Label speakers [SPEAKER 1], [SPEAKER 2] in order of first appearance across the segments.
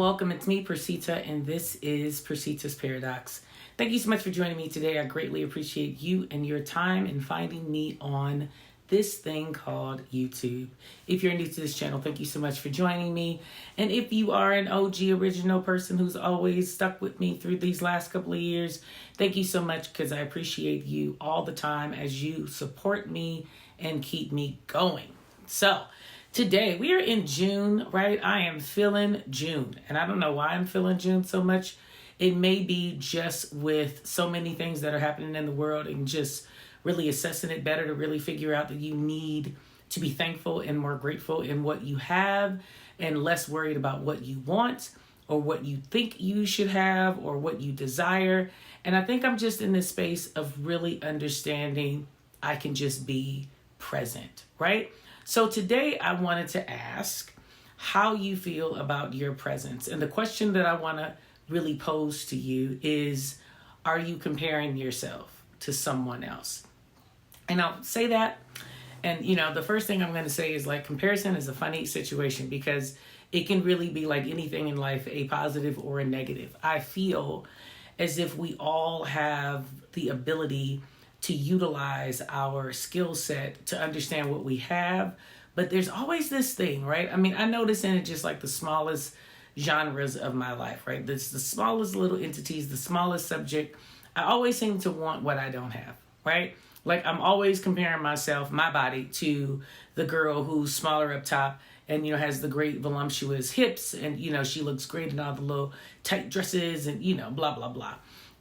[SPEAKER 1] welcome. It's me, Percita, and this is Percita's Paradox. Thank you so much for joining me today. I greatly appreciate you and your time in finding me on this thing called YouTube. If you're new to this channel, thank you so much for joining me. And if you are an OG original person who's always stuck with me through these last couple of years, thank you so much because I appreciate you all the time as you support me and keep me going. So, today, we are in June, right? I am feeling June. And I don't know why I'm feeling June so much. It may be just with so many things that are happening in the world and just really assessing it better to really figure out that you need to be thankful and more grateful in what you have and less worried about what you want or what you think you should have or what you desire. And I think I'm just in this space of really understanding I can just be present, right? So today I wanted to ask how you feel about your presence. And the question that I want to really pose to you is, are you comparing yourself to someone else? And I'll say that. And, the first thing I'm going to say is comparison is a funny situation because it can really be like anything in life, a positive or a negative. I feel as if we all have the ability to utilize our skill set to understand what we have. But there's always this thing, right? I mean, I notice in it just like the smallest genres of my life, right? It's the smallest little entities, the smallest subject. I always seem to want what I don't have, right? Like I'm always comparing myself, my body, to the girl who's smaller up top and, has the great voluptuous hips and, she looks great in all the little tight dresses and, blah, blah, blah.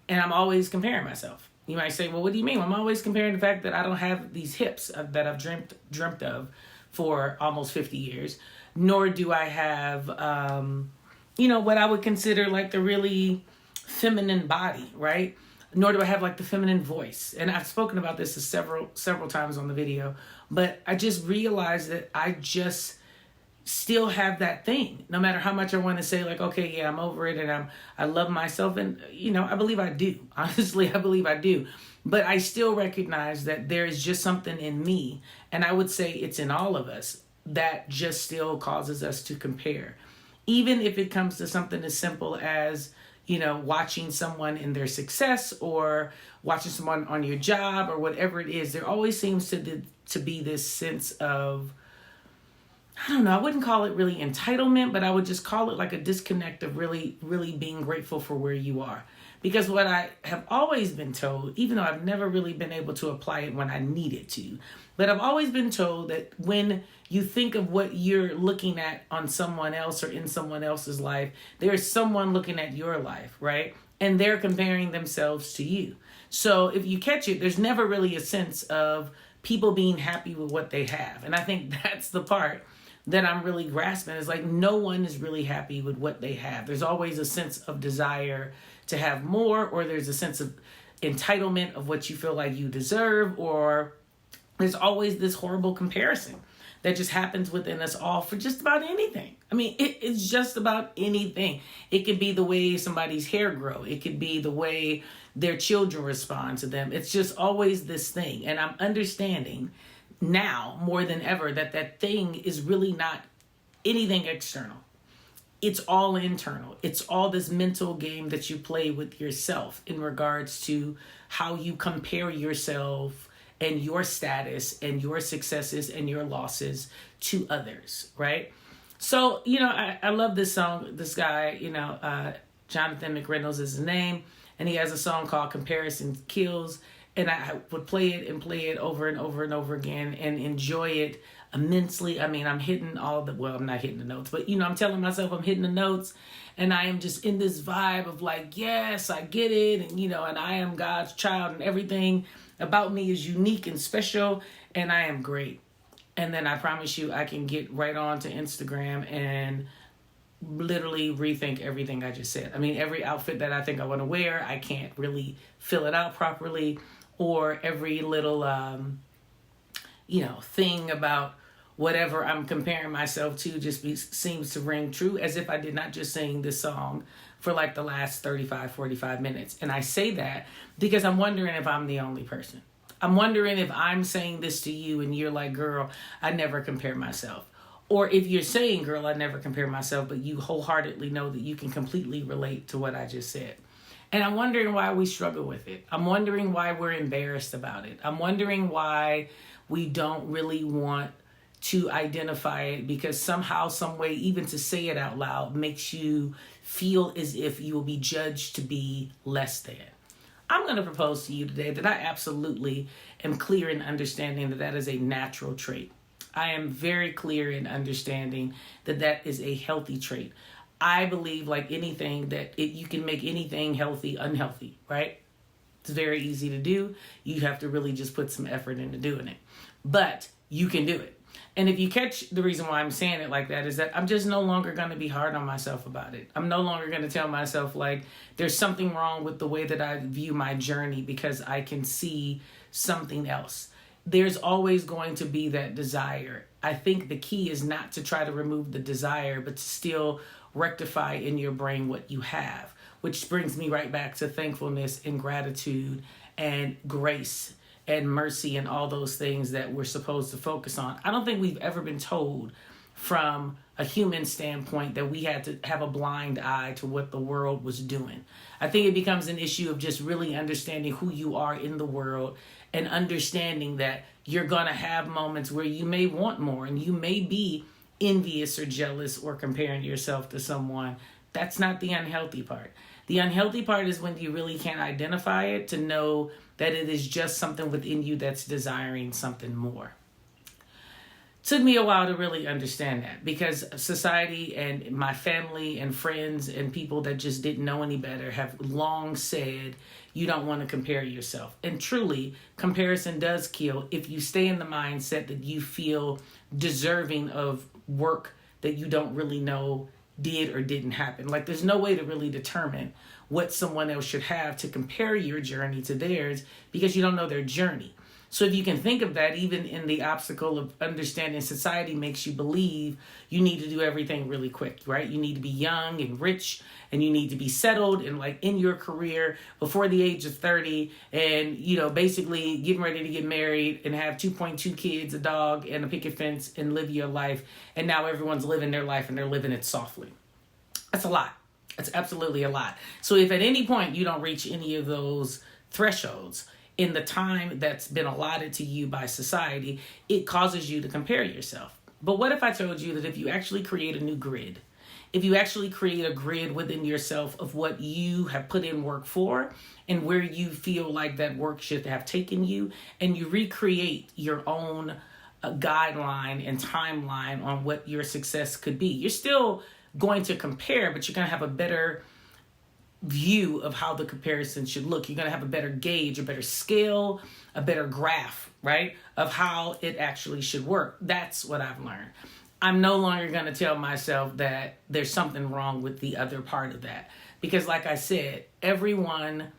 [SPEAKER 1] And I'm always comparing myself. You might say, well, what do you mean? I'm always comparing the fact that I don't have these hips that I've dreamt of for almost 50 years, nor do I have, what I would consider like the really feminine body, right? Nor do I have like the feminine voice. And I've spoken about this several times on the video, but I just realized that I just still have that thing, no matter how much I want to say like, okay, yeah, I'm over it and I love myself. And, I believe I do. Honestly, I believe I do. But I still recognize that there is just something in me, and I would say it's in all of us, that just still causes us to compare. Even if it comes to something as simple as, watching someone in their success or watching someone on your job or whatever it is, there always seems to be this sense of, I don't know, I wouldn't call it really entitlement, but I would just call it like a disconnect of really, really being grateful for where you are. Because what I have always been told, even though I've never really been able to apply it when I needed to, but I've always been told that when you think of what you're looking at on someone else or in someone else's life, there's someone looking at your life, right? And they're comparing themselves to you. So if you catch it, there's never really a sense of people being happy with what they have. And I think that's the part that I'm really grasping is like no one is really happy with what they have. There's always a sense of desire to have more, or there's a sense of entitlement of what you feel like you deserve, or there's always this horrible comparison that just happens within us all for just about anything. I mean, it's just about anything. It could be the way somebody's hair grow. It could be the way their children respond to them. It's just always this thing. And I'm understanding now more than ever that thing is really not anything external. It's all internal. It's all this mental game that you play with yourself in regards to how you compare yourself and your status and your successes and your losses to others, right? So, I love this song. This guy, Jonathan McReynolds is his name, and he has a song called Comparison Kills. And I would play it over and over and over again and enjoy it immensely. I mean, I'm hitting I'm not hitting the notes, but, I'm telling myself I'm hitting the notes. And I am just in this vibe of like, yes, I get it. And, and I am God's child and everything about me is unique and special. And I am great. And then I promise you I can get right on to Instagram and literally rethink everything I just said. I mean, every outfit that I think I want to wear, I can't really fill it out properly. Or every little, thing about whatever I'm comparing myself to seems to ring true, as if I did not just sing this song for like the last 35, 45 minutes. And I say that because I'm wondering if I'm the only person. I'm wondering if I'm saying this to you and you're like, girl, I never compare myself. Or if you're saying, girl, I never compare myself, but you wholeheartedly know that you can completely relate to what I just said. And I'm wondering why we struggle with it. I'm wondering why we're embarrassed about it. I'm wondering why we don't really want to identify it, because somehow, some way, even to say it out loud makes you feel as if you will be judged to be less than. I'm going to propose to you today that I absolutely am clear in understanding that that is a natural trait. I am very clear in understanding that that is a healthy trait. I believe, like anything, that you can make anything healthy unhealthy, right? It's very easy to do. You have to really just put some effort into doing it. But you can do it. And if you catch the reason why I'm saying it like that is that I'm just no longer going to be hard on myself about it. I'm no longer going to tell myself like there's something wrong with the way that I view my journey because I can see something else. There's always going to be that desire. I think the key is not to try to remove the desire, but to still rectify in your brain what you have, which brings me right back to thankfulness and gratitude and grace and mercy and all those things that we're supposed to focus on. I don't think we've ever been told from a human standpoint that we had to have a blind eye to what the world was doing. I think it becomes an issue of just really understanding who you are in the world and understanding that you're going to have moments where you may want more and you may be envious or jealous or comparing yourself to someone. That's not the unhealthy part. The unhealthy part is when you really can't identify it, to know that it is just something within you that's desiring something more. Took me a while to really understand that, because society and my family and friends and people that just didn't know any better have long said you don't want to compare yourself. And truly, comparison does kill if you stay in the mindset that you feel deserving of work that you don't really know did or didn't happen. Like, there's no way to really determine what someone else should have to compare your journey to theirs, because you don't know their journey. So if you can think of that, even in the obstacle of understanding society makes you believe you need to do everything really quick, right? You need to be young and rich, and you need to be settled and like in your career before the age of 30, and, you know, basically getting ready to get married and have 2.2 kids, a dog, and a picket fence, and live your life. And now everyone's living their life and they're living it softly. That's a lot. That's absolutely a lot. So if at any point you don't reach any of those thresholds in the time that's been allotted to you by society, it causes you to compare yourself. But what if I told you that if you actually create a new grid, if you actually create a grid within yourself of what you have put in work for and where you feel like that work should have taken you, and you recreate your own guideline and timeline on what your success could be, you're still going to compare, but you're going to have a better view of how the comparison should look. You're going to have a better gauge, a better scale, a better graph, right, of how it actually should work. That's what I've learned. I'm no longer going to tell myself that there's something wrong with the other part of that. Because like I said, everyone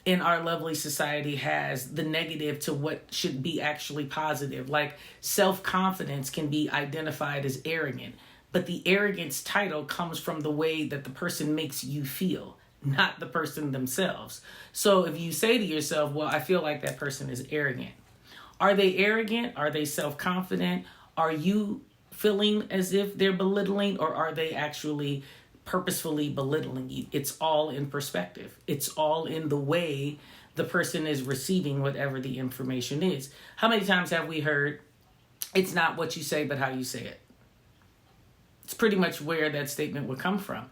[SPEAKER 1] in our lovely society has the negative to what should be actually positive. Like, self-confidence can be identified as arrogant, but the arrogance title comes from the way that the person makes you feel, not the person themselves. So if you say to yourself, well, I feel like that person is arrogant. Are they arrogant? Are they self-confident? Are you feeling as if they're belittling, or are they actually purposefully belittling you? It's all in perspective. It's all in the way the person is receiving whatever the information is. How many times have we heard, it's not what you say, but how you say it? It's pretty much where that statement would come from.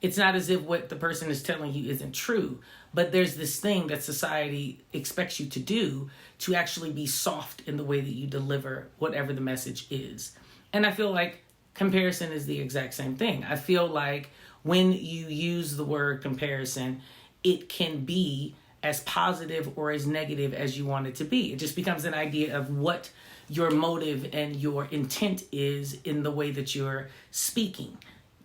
[SPEAKER 1] It's not as if what the person is telling you isn't true, but there's this thing that society expects you to do to actually be soft in the way that you deliver whatever the message is. And I feel like comparison is the exact same thing. I feel like when you use the word comparison, it can be as positive or as negative as you want it to be. It just becomes an idea of what your motive and your intent is in the way that you're speaking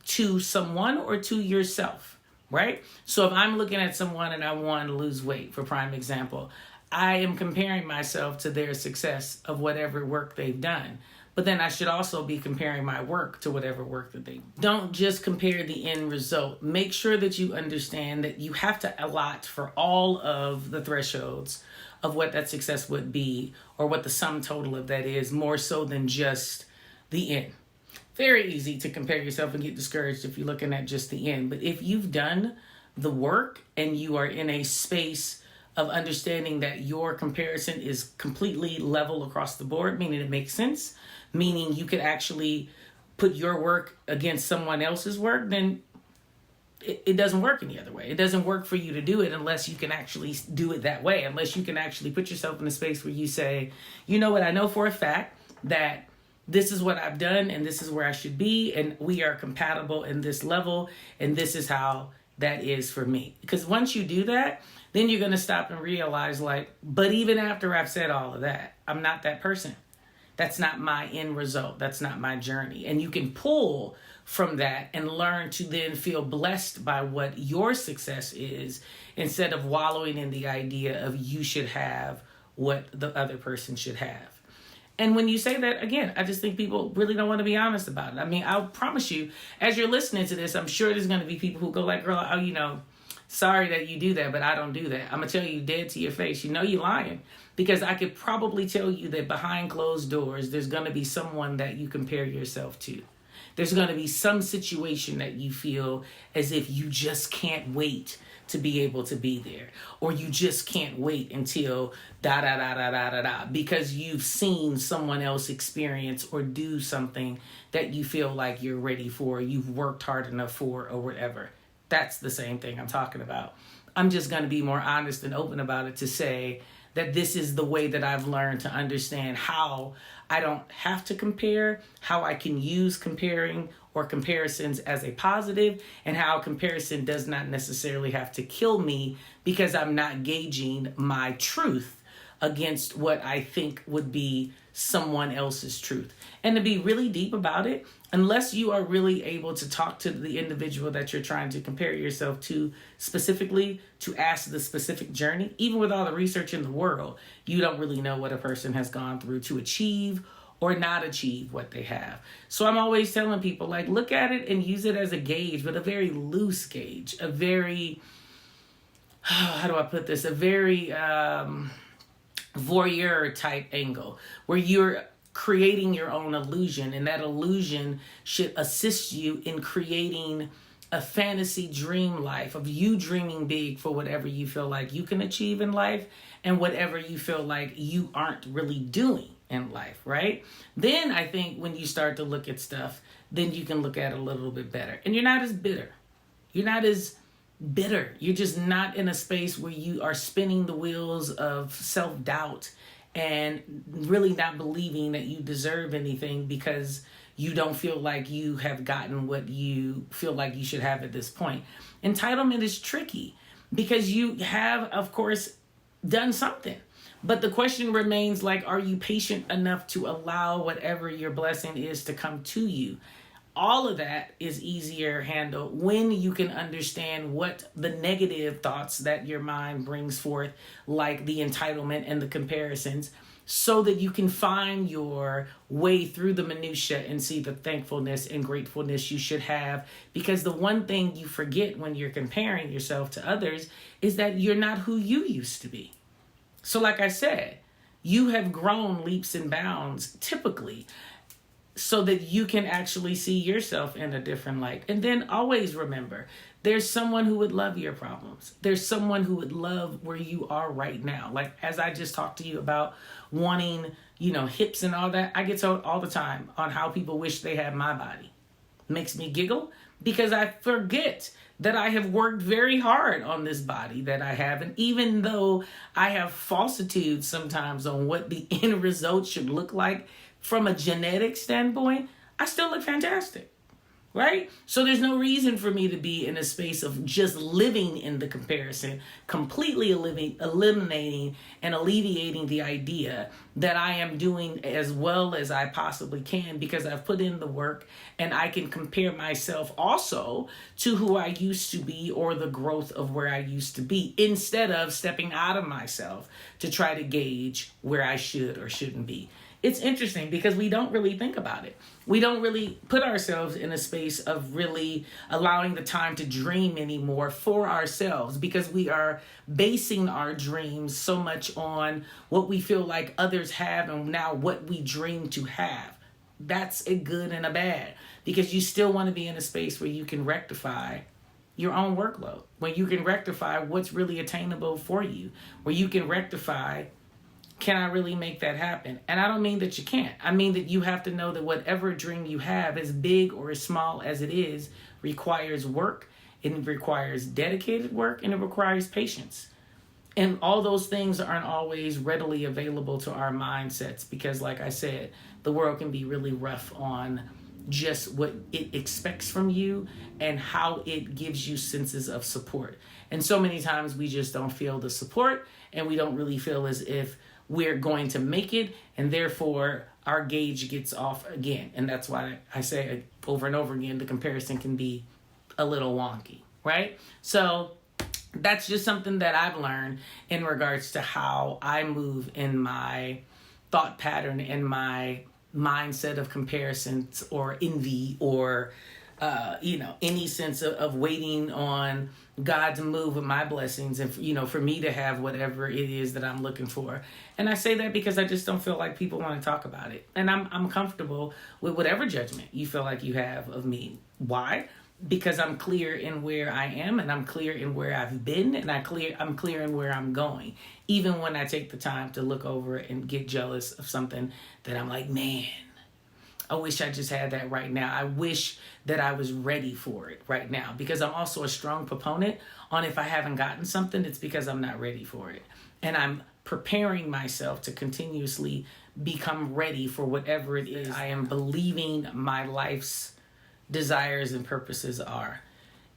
[SPEAKER 1] to someone or to yourself, right? So if I'm looking at someone and I want to lose weight, for prime example, I am comparing myself to their success of whatever work they've done. But then I should also be comparing my work to whatever work that they don't just compare the end result. Make sure that you understand that you have to allot for all of the thresholds of what that success would be, or what the sum total of that is, more so than just the end. Very easy to compare yourself and get discouraged if you're looking at just the end. But if you've done the work and you are in a space of understanding that your comparison is completely level across the board, meaning it makes sense, meaning you could actually put your work against someone else's work, then it doesn't work any other way. It doesn't work for you to do it unless you can actually do it that way, unless you can actually put yourself in a space where you say, you know what, I know for a fact that this is what I've done and this is where I should be, and we are compatible in this level, and this is how that is for me. Because once you do that, then you're going to stop and realize, like, but even after I've said all of that, I'm not that person. That's not my end result. That's not my journey. And you can pull from that and learn to then feel blessed by what your success is, instead of wallowing in the idea of you should have what the other person should have. And when you say that, again, I just think people really don't want to be honest about it. I mean, I'll promise you, as you're listening to this, I'm sure there's going to be people who go like, girl, oh, sorry that you do that, but I don't do that. I'm going to tell you dead to your face, you're lying. Because I could probably tell you that behind closed doors, there's going to be someone that you compare yourself to. There's going to be some situation that you feel as if you just can't wait to be able to be there. Or you just can't wait until because you've seen someone else experience or do something that you feel like you're ready for, you've worked hard enough for, or whatever. That's the same thing I'm talking about. I'm just going to be more honest and open about it to say that this is the way that I've learned to understand how I don't have to compare, how I can use comparing or comparisons as a positive, and how comparison does not necessarily have to kill me because I'm not gauging my truth against what I think would be someone else's truth. And to be really deep about it, unless you are really able to talk to the individual that you're trying to compare yourself to specifically, to ask the specific journey, even with all the research in the world, you don't really know what a person has gone through to achieve or not achieve what they have. So I'm always telling people, like, look at it and use it as a gauge, but a very loose gauge, a very, how do I put this? A very voyeur type angle where you're creating your own illusion, and that illusion should assist you in creating a fantasy dream life of you dreaming big for whatever you feel like you can achieve in life and whatever you feel like you aren't really doing in life, right? Then I think when you start to look at stuff, then you can look at it a little bit better, and you're not as bitter. You're not as bitter. You're just not in a space where you are spinning the wheels of self-doubt and really not believing that you deserve anything because you don't feel like you have gotten what you feel like you should have at this point. Entitlement is tricky because you have, of course, done something. But the question remains, like, are you patient enough to allow whatever your blessing is to come to you? All of that is easier handled when you can understand what the negative thoughts that your mind brings forth, like the entitlement and the comparisons, so that you can find your way through the minutia and see the thankfulness and gratefulness you should have. Because the one thing you forget when you're comparing yourself to others is that you're not who you used to be. So like I said, you have grown leaps and bounds typically, so that you can actually see yourself in a different light. And then always remember, there's someone who would love your problems. There's someone who would love where you are right now. Like, as I just talked to you about wanting, hips and all that, I get told all the time on how people wish they had my body. Makes me giggle because I forget that I have worked very hard on this body that I have. And even though I have falsitudes sometimes on what the end result should look like, from a genetic standpoint, I still look fantastic, right? So there's no reason for me to be in a space of just living in the comparison, completely eliminating and alleviating the idea that I am doing as well as I possibly can because I've put in the work and I can compare myself also to who I used to be or the growth of where I used to be, instead of stepping out of myself to try to gauge where I should or shouldn't be. It's interesting because we don't really think about it. We don't really put ourselves in a space of really allowing the time to dream anymore for ourselves, because we are basing our dreams so much on what we feel like others have and now what we dream to have. that's a good and a bad, because you still want to be in a space where you can rectify your own workload, where you can rectify what's really attainable for you, where you can rectify, can I really make that happen? And I don't mean that you can't. I mean that you have to know that whatever dream you have, as big or as small as it is, requires work, it requires dedicated work, and it requires patience. And all those things aren't always readily available to our mindsets because, like I said, the world can be really rough on just what it expects from you and how it gives you senses of support. And so many times we just don't feel the support, and we don't really feel as if we're going to make it, and therefore our gauge gets off again. And that's why I say over and over again, the comparison can be a little wonky, right? So that's just something that I've learned in regards to how I move in my thought pattern and my mindset of comparisons or envy or any sense of waiting on God to move with my blessings and for me to have whatever it is that I'm looking for. And I say that because I just don't feel like people want to talk about it, and I'm comfortable with whatever judgment you feel like you have of me. Why? Because I'm clear in where I am, and I'm clear in where I've been, and I'm clear in where I'm going. Even when I take the time to look over and get jealous of something that I'm like, man, I wish I just had that right now. I wish that I was ready for it right now, because I'm also a strong proponent on if I haven't gotten something, it's because I'm not ready for it. And I'm preparing myself to continuously become ready for whatever it is I am believing my life's desires and purposes are.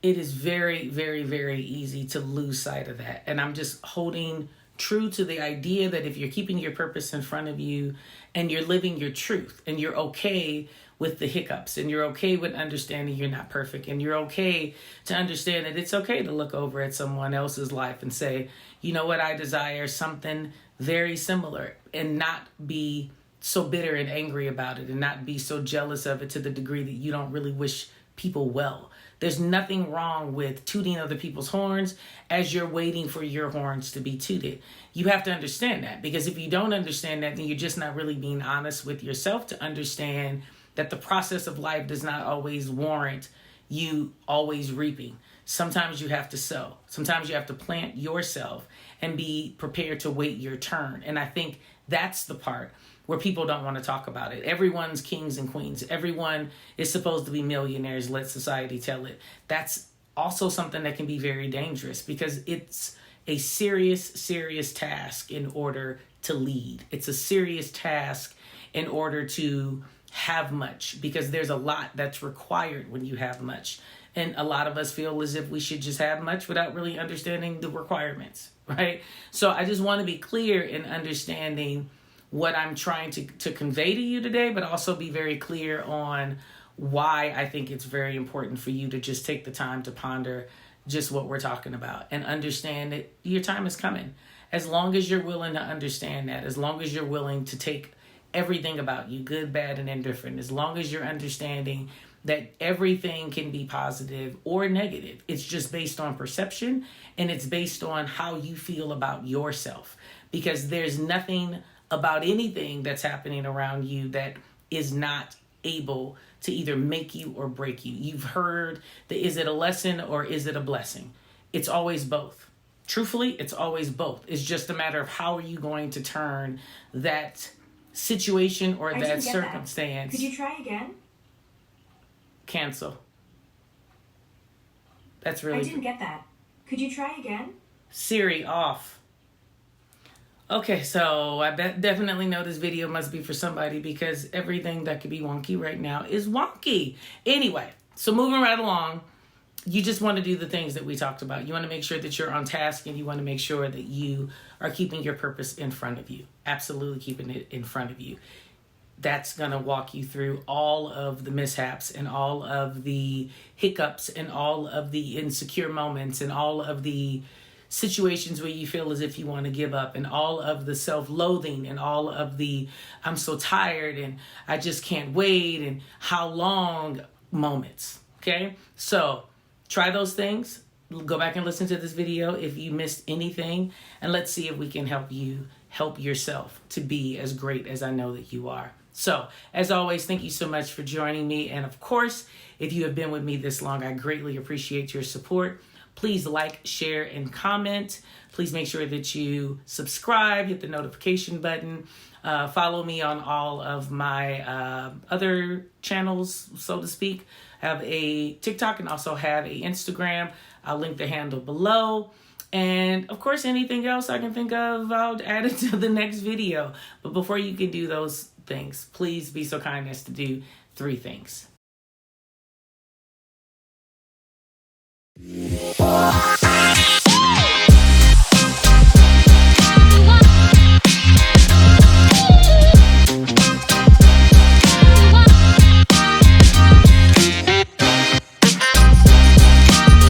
[SPEAKER 1] It is very, very, very easy to lose sight of that. And I'm just holding true to the idea that if you're keeping your purpose in front of you and you're living your truth and you're okay with the hiccups and you're okay with understanding you're not perfect and you're okay to understand that it's okay to look over at someone else's life and say, you know what, I desire something very similar, and not be so bitter and angry about it and not be so jealous of it to the degree that you don't really wish people well. There's nothing wrong with tooting other people's horns as you're waiting for your horns to be tooted. You have to understand that, because if you don't understand that, then you're just not really being honest with yourself to understand that the process of life does not always warrant you always reaping. Sometimes you have to sow. Sometimes you have to plant yourself and be prepared to wait your turn. And I think that's the part where people don't want to talk about it. Everyone's kings and queens. Everyone is supposed to be millionaires. Let society tell it. That's also something that can be very dangerous, because it's a serious, serious task in order to lead. It's a serious task in order to have much, because there's a lot that's required when you have much. And a lot of us feel as if we should just have much without really understanding the requirements, right? So I just want to be clear in understanding what I'm trying to convey to you today, but also be very clear on why I think it's very important for you to just take the time to ponder just what we're talking about and understand that your time is coming. As long as you're willing to understand that, as long as you're willing to take everything about you, good, bad, and indifferent, as long as you're understanding that everything can be positive or negative. It's just based on perception, and it's based on how you feel about yourself, because there's nothing about anything that's happening around you that is not able to either make you or break you. You've heard the is it a lesson or is it a blessing? It's always both. Truthfully, it's always both. It's just a matter of how are you going to turn that situation or that circumstance.
[SPEAKER 2] Could you try again?
[SPEAKER 1] Cancel. That's really...
[SPEAKER 2] I didn't get that. Could you try again?
[SPEAKER 1] Siri, off. Okay, so I definitely know this video must be for somebody, because everything that could be wonky right now is wonky. Anyway, so moving right along, you just want to do the things that we talked about. You want to make sure that you're on task, and you want to make sure that you are keeping your purpose in front of you. Absolutely keeping it in front of you. That's going to walk you through all of the mishaps and all of the hiccups and all of the insecure moments and all of the situations where you feel as if you want to give up, and all of the self-loathing and all of the I'm so tired and I just can't wait and how long moments. Okay, so try those things. Go back and listen to this video if you missed anything, and let's see if we can help you help yourself to be as great as I know that you are. So, as always, thank you so much for joining me. And of course, if you have been with me this long, I greatly appreciate your support. Please like, share, and comment. Please make sure that you subscribe, hit the notification button. Follow me on all of my other channels, so to speak. I have a TikTok and also have a Instagram. I'll link the handle below. And of course, anything else I can think of, I'll add it to the next video. But before you can do those things, please be so kind as to do 3 things.